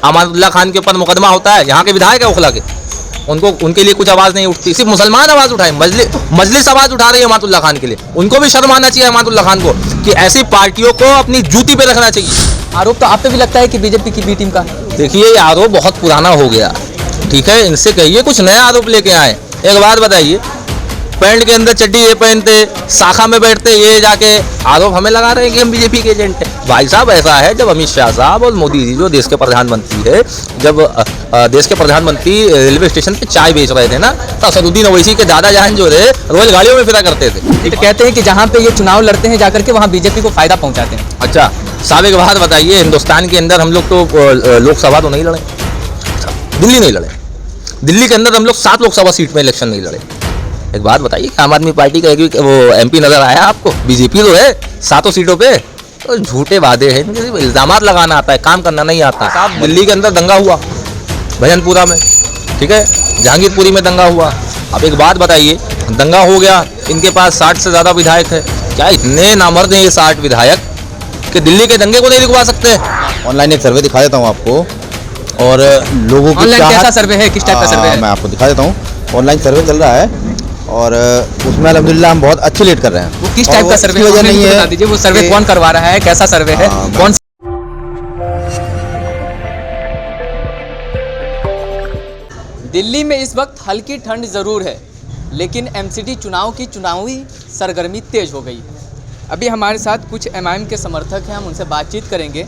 अमानुल्लाह खान के ऊपर मुकदमा होता है, यहाँ के विधायक है ओखला के, उनके लिए कुछ आवाज़ नहीं उठती, सिर्फ मुसलमान आवाज़ उठाए, मजलिस आवाज़ उठा रही है अमानुल्लाह खान के लिए। उनको भी शर्म आना चाहिए अमानुल्लाह खान को कि ऐसी पार्टियों को अपनी जूती पे रखना चाहिए। आरोप तो आप पे भी लगता है कि बीजेपी की बी टीम का? देखिए ये आरोप बहुत पुराना हो गया, ठीक है, इनसे कहिए कुछ नया आरोप लेके आए। एक बात बताइए, पैंट के अंदर चड्डी ये पहनते, शाखा में बैठते, ये जाके आरोप हमें लगा रहे हैं कि हम बीजेपी के एजेंट हैं। भाई साहब ऐसा है, जब अमित शाह साहब और मोदी जी जो देश के प्रधानमंत्री है, जब देश के प्रधानमंत्री रेलवे स्टेशन पे चाय बेच रहे थे ना, तो असदुद्दीन ओवैसी के दादा जान जो थे रोयल गाड़ियों में फिरा करते थे। तो कहते हैं कि जहाँ पे ये चुनाव लड़ते हैं जाकर के वहाँ बीजेपी को फायदा पहुँचाते हैं। अच्छा साहब एक बात बताइए, हिंदुस्तान के अंदर हम लोग तो लोकसभा तो नहीं लड़े, दिल्ली नहीं लड़े, दिल्ली के अंदर हम लोग 7 लोकसभा सीट में इलेक्शन नहीं लड़े। एक बात बताइए, आम आदमी पार्टी का एक भी वो एमपी नजर आया आपको? बीजेपी तो है 7 सीटों पे, तो झूठे वादे हैं, इल्जाम लगाना आता है, काम करना नहीं आता। साहब दिल्ली के अंदर दंगा हुआ भजनपुरा में, ठीक है, जहांगीरपुरी में दंगा हुआ। अब एक बात बताइए, दंगा हो गया, इनके पास 60 से ज़्यादा विधायक है, क्या इतने नामर्द हैं ये 60 विधायक कि दिल्ली के दंगे को नहीं रुकवा सकते? ऑनलाइन एक सर्वे दिखा देता हूँ आपको, और लोगों की ऑनलाइन कैसा सर्वे है, किस टाइप का सर्वे है? मैं आपको दिखा देता हूँ। ऑनलाइन सर्वे चल रहा है और उसमें अल्हम्दुलिल्लाह हम बहुत अच्छे लेट कर रहे हैं। वो किस टाइप का सर्वे वजह नहीं है, बता दीजिए, वो सर्वे कौन करवा रहा है, कैसा सर्वे है, कौन? दिल्ली में इस वक्त हल्की ठंड ज़रूर है, लेकिन एमसीडी चुनाव की चुनावी सरगर्मी तेज हो गई। अभी हमारे साथ कुछ एमआईएम के समर्थक हैं, हम उनसे बातचीत करेंगे।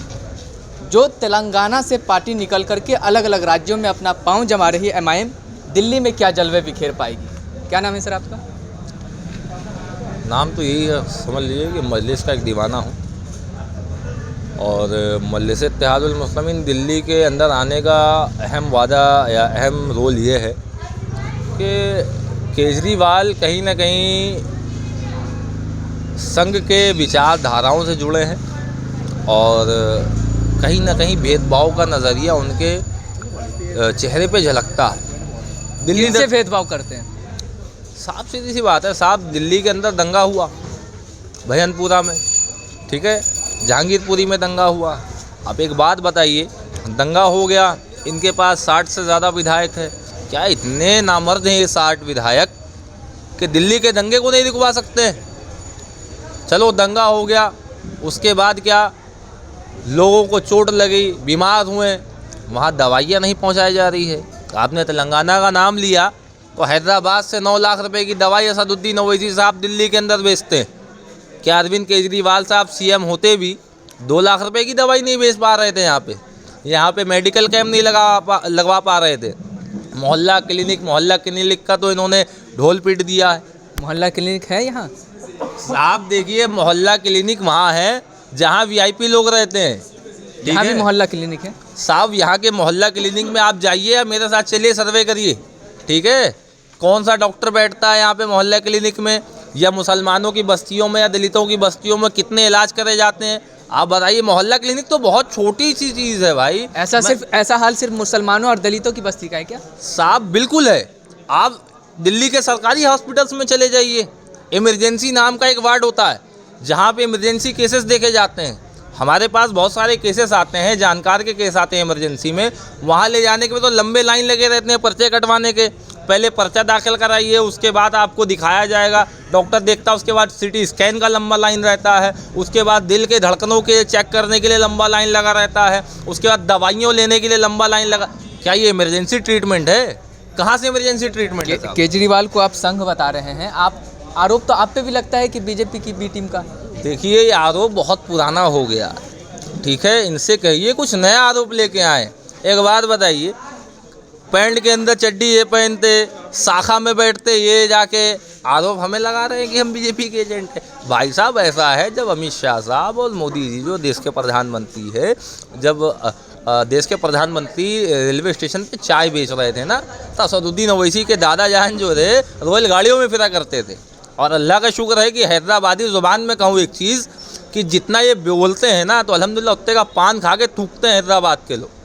जो तेलंगाना से पार्टी निकल करके अलग अलग राज्यों में अपना पांव जमा रही एमआईएम, दिल्ली में क्या जलवे बिखेर पाएगी? क्या नाम है सर आपका? नाम तो यही है, समझ लीजिए कि मजलिस का एक दीवाना हूँ, और मजलिस इत्तेहादुल मुस्लिमीन दिल्ली के अंदर आने का अहम वादा या अहम रोल ये है कि केजरीवाल कहीं ना कहीं संघ के विचारधाराओं से जुड़े हैं, और कहीं ना कहीं भेदभाव का नज़रिया उनके चेहरे पे झलकता है। दिल्ली से भेदभाव करते हैं साफ सीधी सी बात है साहब, दिल्ली के अंदर दंगा हुआ भजनपुरा में, ठीक है, जहांगीरपुरी में दंगा हुआ। अब एक बात बताइए, दंगा हो गया, इनके पास 60 से ज़्यादा विधायक है, क्या इतने नामर्द हैं ये 60 विधायक कि दिल्ली के दंगे को नहीं रुकवा सकते? चलो दंगा हो गया, उसके बाद क्या, लोगों को चोट लगी, बीमार हुए, वहाँ दवाइयाँ नहीं पहुँचाई जा रही है। आपने तेलंगाना का नाम लिया तो हैदराबाद से 9 लाख रुपए की दवाई असदुद्दीन ओवैसी साहब दिल्ली के अंदर बेचते हैं। क्या अरविंद केजरीवाल साहब सीएम होते भी 2 लाख रुपए की दवाई नहीं बेच पा रहे थे? यहाँ पे मेडिकल कैंप नहीं लगवा पा रहे थे। मोहल्ला क्लिनिक का तो इन्होंने ढोल पीट दिया है। मोहल्ला क्लिनिक है यहाँ साहब? देखिए मोहल्ला क्लिनिक वहाँ है जहाँ वीआईपी लोग रहते हैं, यहाँ भी मोहल्ला क्लिनिक है साहब। यहाँ के मोहल्ला क्लिनिक में आप जाइए, या मेरे साथ चलिए, सर्वे करिए, ठीक है, कौन सा डॉक्टर बैठता है यहाँ पे मोहल्ला क्लिनिक में, या मुसलमानों की बस्तियों में या दलितों की बस्तियों में कितने इलाज करे जाते हैं? आप बताइए। मोहल्ला क्लिनिक तो बहुत छोटी सी चीज़ है भाई। ऐसा हाल सिर्फ मुसलमानों और दलितों की बस्ती का है क्या? साहब बिल्कुल है। आप दिल्ली के सरकारी हॉस्पिटल्स में चले जाइए, इमरजेंसी नाम का एक वार्ड होता है जहाँ पे इमरजेंसी केसेस देखे जाते हैं। हमारे पास बहुत सारे केसेस आते हैं, जानकार के केस आते हैं इमरजेंसी में, वहाँ ले जाने के लिए तो लंबे लाइन लगे रहते हैं पर्चे कटवाने के। पहले पर्चा दाखिल कराइए, उसके बाद आपको दिखाया जाएगा, डॉक्टर देखता है, उसके बाद सिटी स्कैन का लंबा लाइन रहता है, उसके बाद दिल के धड़कनों के चेक करने के लिए लंबा लाइन लगा रहता है, उसके बाद दवाइयों लेने के लिए लंबा लाइन लगा। क्या ये इमरजेंसी ट्रीटमेंट है? कहाँ से इमरजेंसी ट्रीटमेंट है? केजरीवाल को आप संघ बता रहे हैं, आप आरोप तो आप पे भी लगता है कि बीजेपी की बी टीम का? देखिए ये आरोप बहुत पुराना हो गया, ठीक है, इनसे कहिए कुछ नया आरोप लेके आए। एक बात बताइए, पैंट के अंदर चड्डी ये पहनते, शाखा में बैठते, ये जाके आरोप हमें लगा रहे हैं कि हम बीजेपी के एजेंट हैं। भाई साहब ऐसा है, जब अमित शाह साहब और मोदी जी जो देश के प्रधानमंत्री है, जब देश के प्रधानमंत्री रेलवे स्टेशन पे चाय बेच रहे थे ना, तो असदुद्दीन ओवैसी के दादा जान जो थे रोयल गाड़ियों में फिरा करते थे। और अल्लाह का शुक्र है कि हैदराबादी ज़ुबान में कहूँ एक चीज़ कि जितना ये बोलते हैं ना, तो अल्हम्दुलिल्लाह उतने का पान खा के थूकते हैं हैदराबाद के लोग।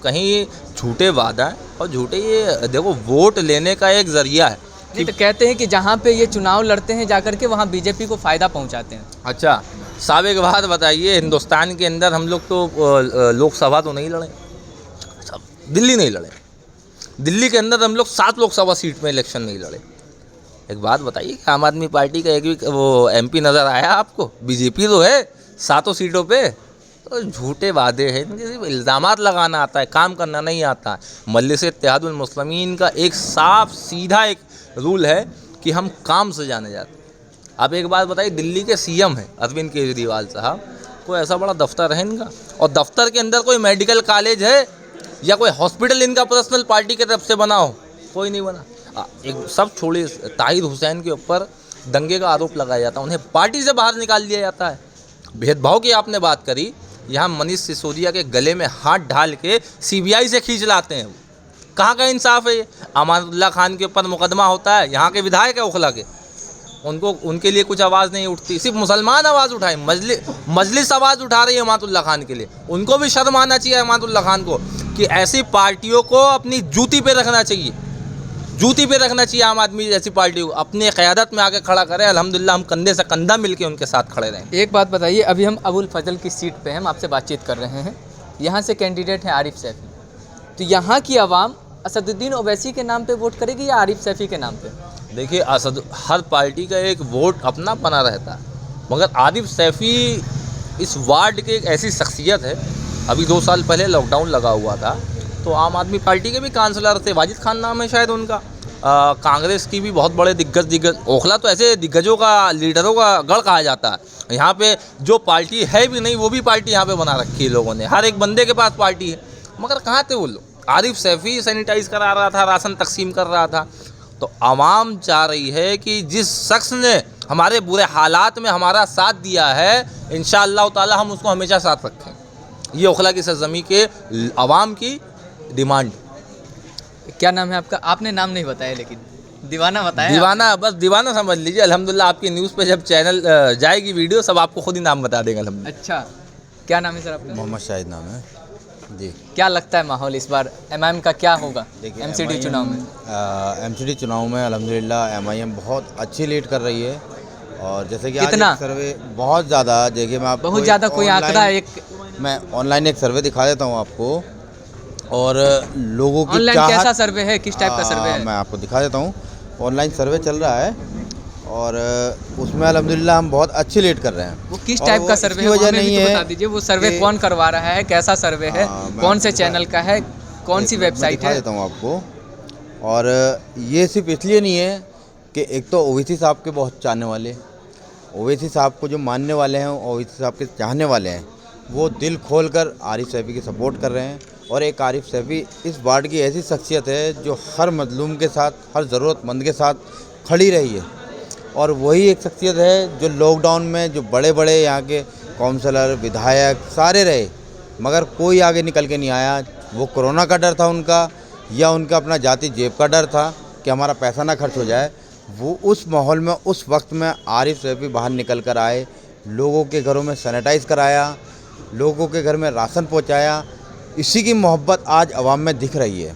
कहीं झूठे वादा है और झूठे, ये देखो वोट लेने का एक ज़रिया है। नहीं तो कहते हैं कि जहाँ पे ये चुनाव लड़ते हैं जाकर के वहाँ बीजेपी को फ़ायदा पहुँचाते हैं। अच्छा साहब एक बात बताइए, हिंदुस्तान के अंदर हम लोग तो लोकसभा तो नहीं लड़े, दिल्ली नहीं लड़े। दिल्ली के अंदर हम लोग 7 लोकसभा सीट में इलेक्शन नहीं लड़े। एक बात बताइए कि आम आदमी पार्टी का एक भी वो एमपी नज़र आया आपको? बीजेपी तो है 7 सीटों पे। तो झूठे वादे हैं, इनके सिर्फ इल्ज़ामात लगाना आता है, काम करना नहीं आता है। मजलिस इत्तेहादुल मुस्लिमीन का एक साफ सीधा एक रूल है कि हम काम से जाने जाते हैं। आप एक बात बताइए, दिल्ली के सीएम हैं अरविंद केजरीवाल साहब, कोई ऐसा बड़ा दफ्तर है इनका, और दफ्तर के अंदर कोई मेडिकल कॉलेज है या कोई हॉस्पिटल इनका पर्सनल पार्टी की तरफ से बना हो? कोई नहीं बना। एक सब छोड़िए, ताहिर हुसैन के ऊपर दंगे का आरोप लगाया जाता है, उन्हें पार्टी से बाहर निकाल दिया जाता है। भेदभाव की आपने बात करी, यहाँ मनीष सिसोदिया के गले में हाथ डाल के सीबीआई से खींच लाते हैं। कहाँ का इंसाफ है ये? अमानुल्लाह खान के ऊपर मुकदमा होता है, यहाँ के विधायक है ओखला के, उनके लिए कुछ आवाज़ नहीं उठती। सिर्फ मुसलमान आवाज़ उठाए, मजलिस आवाज़ उठा रही है अमानुल्लाह खान के लिए। उनको भी शर्म आना चाहिए अमानुल्लाह खान को कि ऐसी पार्टियों को अपनी जूती पे रखना चाहिए, जूती पे रखना चाहिए। आम आदमी जैसी पार्टी को अपनी क़यादत में आके खड़ा करें। अल्हम्दुलिल्लाह हम कंधे से कंधा मिलके उनके साथ खड़े रहें। एक बात बताइए, अभी हम अबुल फजल की सीट पे हैं, हम आपसे बातचीत कर रहे हैं। यहाँ से कैंडिडेट हैं आरिफ सैफी, तो यहाँ की आवाम असदुद्दीन ओवैसी के नाम पे वोट करेगी या आरिफ सैफी के नाम पे? देखिए, हर पार्टी का एक वोट अपना बना रहता है, मगर आरिफ सैफी इस वार्ड के एक ऐसी शख्सियत है। अभी 2 साल पहले लॉकडाउन लगा हुआ था तो आम आदमी पार्टी के भी काउंसलर थे, वाजिद खान नाम है शायद उनका। कांग्रेस की भी बहुत बड़े दिग्गज ओखला तो ऐसे दिग्गजों का, लीडरों का गढ़ कहा जाता है। यहाँ पे जो पार्टी है भी नहीं, वो भी पार्टी यहाँ पे बना रखी है लोगों ने। हर एक बंदे के पास पार्टी है, मगर कहाँ थे वो लोग? आरिफ सैफी सैनिटाइज करा रहा था, राशन तकसीम कर रहा था। तो आवाम चाह रही है कि जिस शख्स ने हमारे बुरे हालात में हमारा साथ दिया है, इंशाअल्लाह ताला हम उसको हमेशा साथ रखें। ये ओखला की सरजमी के आवाम की डिमांड। क्या नाम है आपका? आपने नाम नहीं बताया, लेकिन दीवाना बताया। दीवाना, बस दीवाना समझ लीजिए। अल्हम्दुलिल्लाह आपकी न्यूज़ पे जब चैनल जाएगी वीडियो, सब आपको खुद ही नाम बता देगा अल्हम्दुलिल्लाह। अच्छा, क्या नाम है सर आपका? मोहम्मद शाहिद नाम है जी। क्या लगता है माहौल इस बार एमआईएम का क्या होगा एमसीडी चुनाव में? एमसीडी चुनाव में अल्हम्दुलिल्लाह एमआईएम बहुत अच्छी लीड कर रही है। और जैसे कि कितना? आज एक सर्वे बहुत ज़्यादा, देखिए मैं आपको बहुत ज़्यादा कोई आंकड़ा मैं ऑनलाइन एक सर्वे दिखा देता हूँ आपको। और लोगों की ऑनलाइन कैसा सर्वे है, किस टाइप का सर्वे है? मैं आपको दिखा देता हूँ। ऑनलाइन सर्वे चल रहा है और उसमें अल्हम्दुलिल्लाह हम बहुत अच्छी लीड कर रहे हैं। वो किस टाइप का सर्वे है, वजह हमें नहीं भी तो है, बता दीजिए। वो सर्वे कौन करवा रहा है, कैसा सर्वे है, कौन से चैनल का है, कौन सी वेबसाइट है? दिखा देता हूँ आपको। और ये सिर्फ इसलिए नहीं है कि एक तो ओवैसी साहब के बहुत चाहने वाले, ओवैसी साहब को जो मानने वाले हैं, ओवैसी साहब के चाहने वाले हैं, वो दिल खोल कर आरिफ सैफी की सपोर्ट कर रहे हैं। और एक आरिफ सैफी इस वार्ड की ऐसी शख्सियत है जो हर मजलूम के साथ, हर ज़रूरतमंद के साथ खड़ी रही है। और वही एक शख्सियत है जो लॉकडाउन में जो बड़े बड़े यहाँ के काउंसलर, विधायक सारे रहे, मगर कोई आगे निकल के नहीं आया। वो कोरोना का डर था उनका, या उनका अपना जाति जेब का डर था कि हमारा पैसा ना खर्च हो जाए। वो उस माहौल में, उस वक्त में आरिफ सैफी बाहर निकल कर आए, लोगों के घरों में सैनिटाइज़ कराया, लोगों के घर में राशन पहुँचाया। इसी की मोहब्बत आज अवाम में दिख रही है।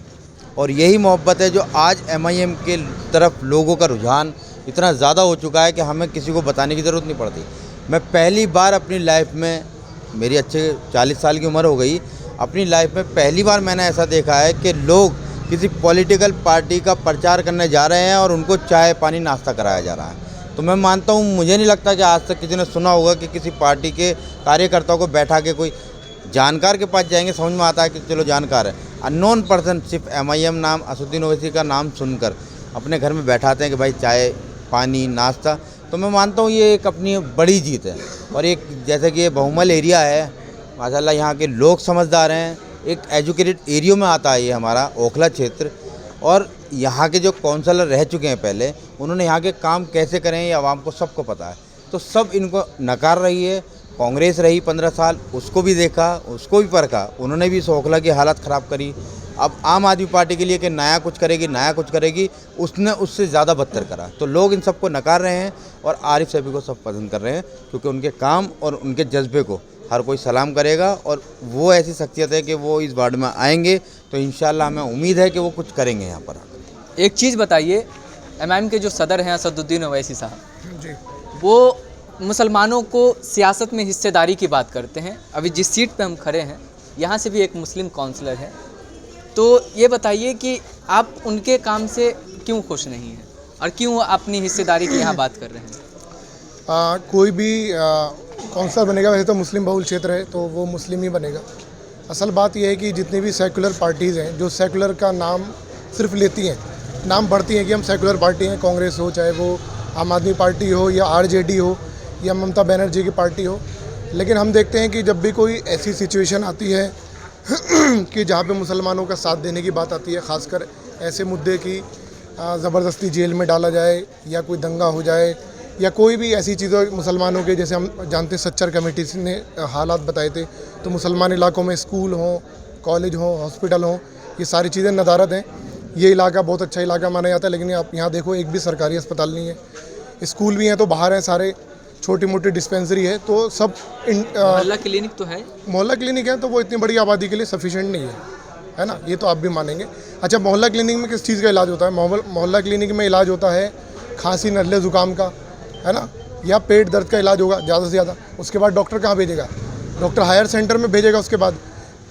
और यही मोहब्बत है जो आज एमआईएम के तरफ लोगों का रुझान इतना ज़्यादा हो चुका है कि हमें किसी को बताने की ज़रूरत नहीं पड़ती। मैं पहली बार अपनी लाइफ में, मेरी अच्छे 40 साल की उम्र हो गई, अपनी लाइफ में पहली बार मैंने ऐसा देखा है कि लोग किसी पॉलिटिकल पार्टी का प्रचार करने जा रहे हैं और उनको चाय पानी नाश्ता कराया जा रहा है। तो मैं मानता हूँ, मुझे नहीं लगता कि आज तक किसी ने सुना होगा कि किसी पार्टी के कार्यकर्ताओं को बैठा के कोई जानकार के पास जाएंगे। समझ में आता है कि चलो जानकार है, अननोन पर्सन सिर्फ एमआईएम नाम, असदुद्दीन ओवैसी का नाम सुनकर अपने घर में बैठाते हैं कि भाई चाय पानी नाश्ता। तो मैं मानता हूँ ये एक अपनी बड़ी जीत है। और एक जैसे कि ये बहुमल एरिया है, माशाल्लाह यहाँ के लोग समझदार हैं, एक एजुकेटेड एरिया में आता है ये हमारा ओखला क्षेत्र। और यहाँ के जो काउंसलर रह चुके हैं पहले, उन्होंने यहाँ के काम कैसे करें ये आवाम को सबको पता है। तो सब इनको नकार रही है। कांग्रेस रही 15 साल, उसको भी देखा, उसको भी परखा, उन्होंने भी इस ओखला की हालत ख़राब करी। अब आम आदमी पार्टी के लिए कि नया कुछ करेगी, नया कुछ करेगी, उसने उससे ज़्यादा बदतर करा। तो लोग इन सबको नकार रहे हैं और आरिफ सैफी को सब पसंद कर रहे हैं, क्योंकि उनके काम और उनके जज्बे को हर कोई सलाम करेगा। और वो ऐसी शख्सियत है कि वो इस वार्ड में आएंगे तो इंशाल्लाह हमें उम्मीद है कि वो कुछ करेंगे यहाँ पर आकर। एक चीज़ बताइए, एमआईएम के जो सदर हैं असदुद्दीन ओवैसी साहब, वो मुसलमानों को सियासत में हिस्सेदारी की बात करते हैं। अभी जिस सीट पे हम खड़े हैं, यहाँ से भी एक मुस्लिम काउंसलर है, तो ये बताइए कि आप उनके काम से क्यों खुश नहीं हैं और क्यों वो अपनी हिस्सेदारी की यहाँ बात कर रहे हैं? कोई भी कौंसलर बनेगा, वैसे तो मुस्लिम बहुल क्षेत्र है तो वो मुस्लिम ही बनेगा। असल बात यह है कि जितनी भी सेकुलर पार्टीज़ हैं जो सेकुलर का नाम सिर्फ लेती हैं, नाम बढ़ती हैं कि हम सेकुलर पार्टी हैं, कांग्रेस हो, चाहे वो आम आदमी पार्टी हो या आरजेडी हो या ममता बनर्जी की पार्टी हो, लेकिन हम देखते हैं कि जब भी कोई ऐसी सिचुएशन आती है कि जहाँ पे मुसलमानों का साथ देने की बात आती है, ख़ासकर ऐसे मुद्दे की ज़बरदस्ती जेल में डाला जाए या कोई दंगा हो जाए या कोई भी ऐसी चीज़ें मुसलमानों के, जैसे हम जानते हैं सच्चर कमेटी ने हालात बताए थे, तो मुसलमान इलाकों में स्कूल हों, कॉलेज हों, हॉस्पिटल हों, ये सारी चीज़ें नदारद हैं। ये इलाका बहुत अच्छा इलाका माना जाता है, लेकिन आप यहाँ देखो एक भी सरकारी अस्पताल नहीं है, स्कूल भी हैं तो बाहर हैं सारे, छोटी मोटी डिस्पेंसरी है तो सब मोहल्ला क्लिनिक तो है, मोहल्ला क्लिनिक है तो वो इतनी बड़ी आबादी के लिए सफिशिएंट नहीं है ना, ये तो आप भी मानेंगे। अच्छा, मोहल्ला क्लिनिक में किस चीज़ का इलाज होता है? मोहल्ला क्लिनिक में इलाज होता है खांसी, नज़ले, ज़ुकाम का, है ना, या पेट दर्द का इलाज होगा ज़्यादा से ज़्यादा। उसके बाद डॉक्टर कहाँ भेजेगा? डॉक्टर हायर सेंटर में भेजेगा उसके बाद।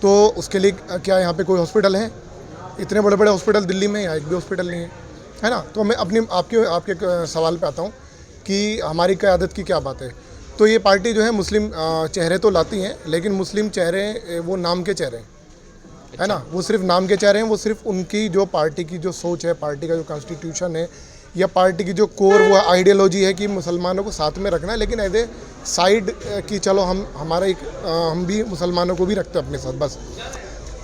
तो उसके लिए क्या यहाँ पे कोई हॉस्पिटल है? इतने बड़े बड़े हॉस्पिटल दिल्ली में यहाँ एक भी हॉस्पिटल नहीं है ना। तो मैं आपके सवाल पे आता हूँ कि हमारी क़यादत की क्या बात है। तो ये पार्टी जो है मुस्लिम चेहरे तो लाती हैं, लेकिन मुस्लिम चेहरे वो नाम के चेहरे हैं, है ना, वो सिर्फ नाम के चेहरे हैं। वो सिर्फ उनकी जो पार्टी की जो सोच है, पार्टी का जो कॉन्स्टिट्यूशन है या पार्टी की जो कोर वो आइडियोलॉजी है कि मुसलमानों को साथ में रखना है, लेकिन एज ए साइड कि चलो हम भी मुसलमानों को भी रखते हैं अपने साथ, बस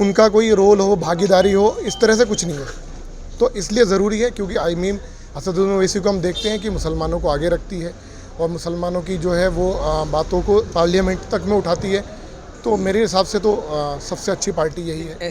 उनका कोई रोल हो, भागीदारी हो, इस तरह से कुछ नहीं है। तो इसलिए ज़रूरी है, क्योंकि आईमीम असदुद्दीन ओवैसी को हम देखते हैं कि मुसलमानों को आगे रखती है और मुसलमानों की जो है वो बातों को पार्लियामेंट तक में उठाती है। तो मेरे हिसाब से तो सबसे अच्छी पार्टी यही है।